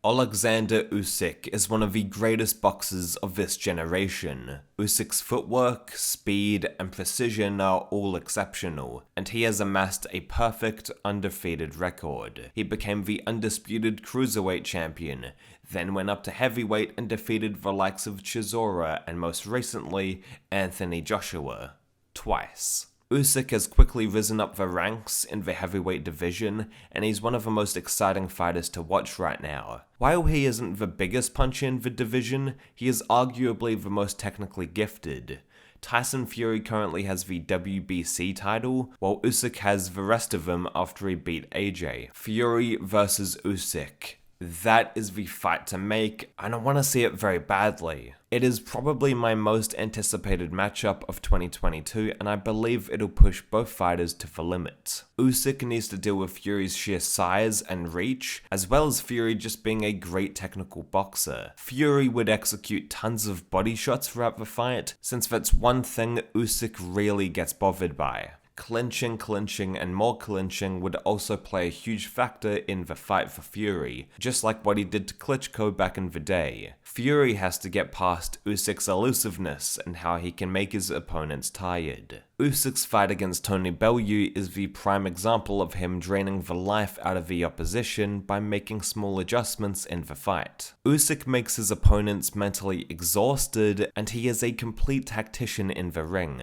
Oleksandr Usyk is one of the greatest boxers of this generation. Usyk's footwork, speed, and precision are all exceptional, and he has amassed a perfect, undefeated record. He became the undisputed cruiserweight champion, then went up to heavyweight and defeated the likes of Chisora and most recently, Anthony Joshua. Twice. Usyk has quickly risen up the ranks in the heavyweight division, and he's one of the most exciting fighters to watch right now. While he isn't the biggest puncher in the division, he is arguably the most technically gifted. Tyson Fury currently has the WBC title, while Usyk has the rest of them after he beat AJ. Fury versus Usyk. That is the fight to make, and I want to see it very badly. It is probably my most anticipated matchup of 2022, and I believe it'll push both fighters to the limit. Usyk needs to deal with Fury's sheer size and reach, as well as Fury just being a great technical boxer. Fury would execute tons of body shots throughout the fight, since that's one thing Usyk really gets bothered by. Clinching, and more clinching would also play a huge factor in the fight for Fury, just like what he did to Klitschko back in the day. Fury has to get past Usyk's elusiveness and how he can make his opponents tired. Usyk's fight against Tony Bellew is the prime example of him draining the life out of the opposition by making small adjustments in the fight. Usyk makes his opponents mentally exhausted, and he is a complete tactician in the ring.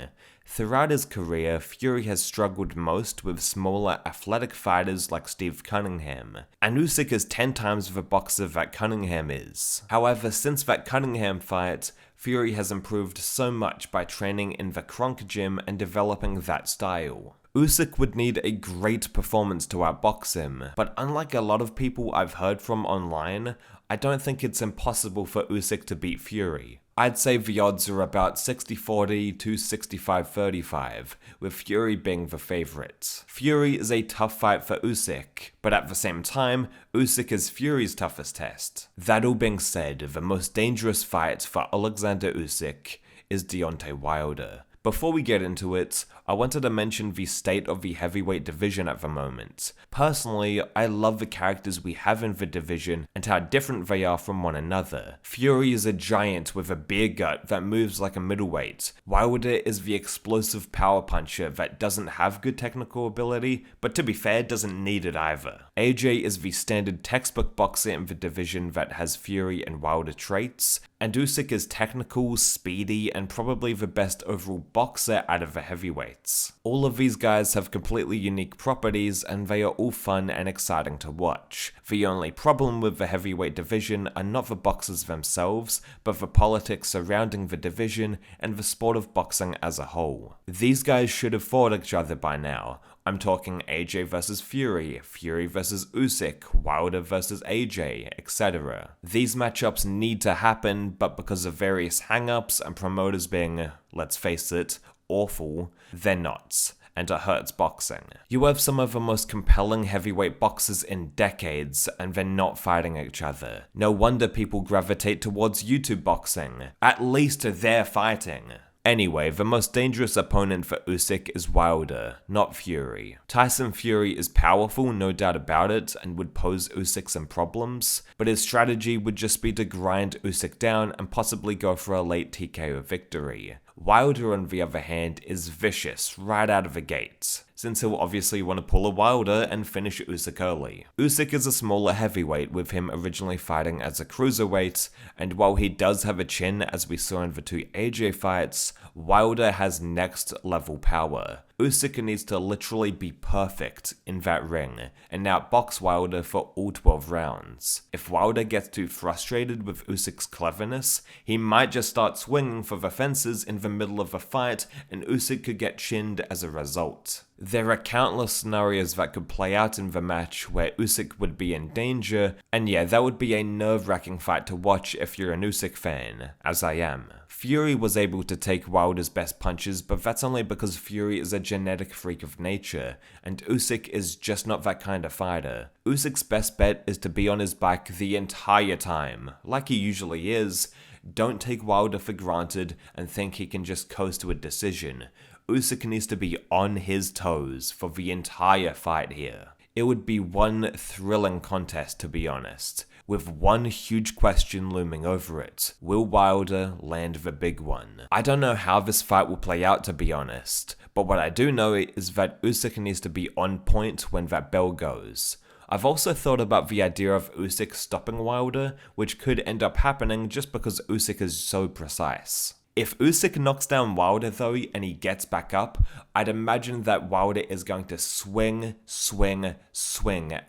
Throughout his career, Fury has struggled most with smaller athletic fighters like Steve Cunningham, and Usyk is 10 times the boxer that Cunningham is. However, since that Cunningham fight, Fury has improved so much by training in the Kronk gym and developing that style. Usyk would need a great performance to outbox him, but unlike a lot of people I've heard from online, I don't think it's impossible for Usyk to beat Fury. I'd say the odds are about 60-40 to 65-35, with Fury being the favourite. Fury is a tough fight for Usyk, but at the same time, Usyk is Fury's toughest test. That all being said, the most dangerous fight for Oleksandr Usyk is Deontay Wilder. Before we get into it, I wanted to mention the state of the heavyweight division at the moment. Personally, I love the characters we have in the division and how different they are from one another. Fury is a giant with a beer gut that moves like a middleweight. Wilder is the explosive power puncher that doesn't have good technical ability, but to be fair, doesn't need it either. AJ is the standard textbook boxer in the division that has Fury and Wilder traits, and Usyk is technical, speedy, and probably the best overall boxer out of the heavyweights. All of these guys have completely unique properties, and they are all fun and exciting to watch. The only problem with the heavyweight division are not the boxers themselves, but the politics surrounding the division and the sport of boxing as a whole. These guys should have fought each other by now. I'm talking AJ versus Fury, Fury versus Usyk, Wilder versus AJ, etc. These matchups need to happen, but because of various hang-ups and promoters being, let's face it, awful, they're not, and it hurts boxing. You have some of the most compelling heavyweight boxers in decades, and they're not fighting each other. No wonder people gravitate towards YouTube boxing. At least they're fighting. Anyway, the most dangerous opponent for Usyk is Wilder, not Fury. Tyson Fury is powerful, no doubt about it, and would pose Usyk some problems, but his strategy would just be to grind Usyk down and possibly go for a late TKO victory. Wilder, on the other hand, is vicious right out of the gate, since he'll obviously want to pull a Wilder and finish Usyk early. Usyk is a smaller heavyweight, with him originally fighting as a cruiserweight, and while he does have a chin as we saw in the two AJ fights, Wilder has next level power. Usyk needs to literally be perfect in that ring, and outbox Wilder for all 12 rounds. If Wilder gets too frustrated with Usyk's cleverness, he might just start swinging for the fences in the middle of a fight, and Usyk could get chinned as a result. There are countless scenarios that could play out in the match where Usyk would be in danger, and yeah, that would be a nerve-wracking fight to watch if you're an Usyk fan, as I am. Fury was able to take Wilder's best punches, but that's only because Fury is a genetic freak of nature, and Usyk is just not that kind of fighter. Usyk's best bet is to be on his back the entire time, like he usually is. Don't take Wilder for granted and think he can just coast to a decision. Usyk needs to be on his toes for the entire fight here. It would be one thrilling contest, to be honest, with one huge question looming over it. Will Wilder land the big one? I don't know how this fight will play out, to be honest, but what I do know is that Usyk needs to be on point when that bell goes. I've also thought about the idea of Usyk stopping Wilder, which could end up happening just because Usyk is so precise. If Usyk knocks down Wilder though and he gets back up, I'd imagine that Wilder is going to swing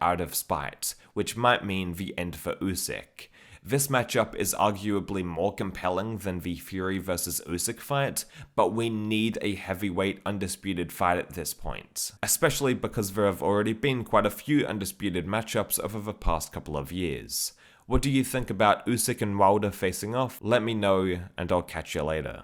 out of spite, which might mean the end for Usyk. This matchup is arguably more compelling than the Fury vs Usyk fight, but we need a heavyweight undisputed fight at this point, especially because there have already been quite a few undisputed matchups over the past couple of years. What do you think about Usyk and Wilder facing off? Let me know, and I'll catch you later.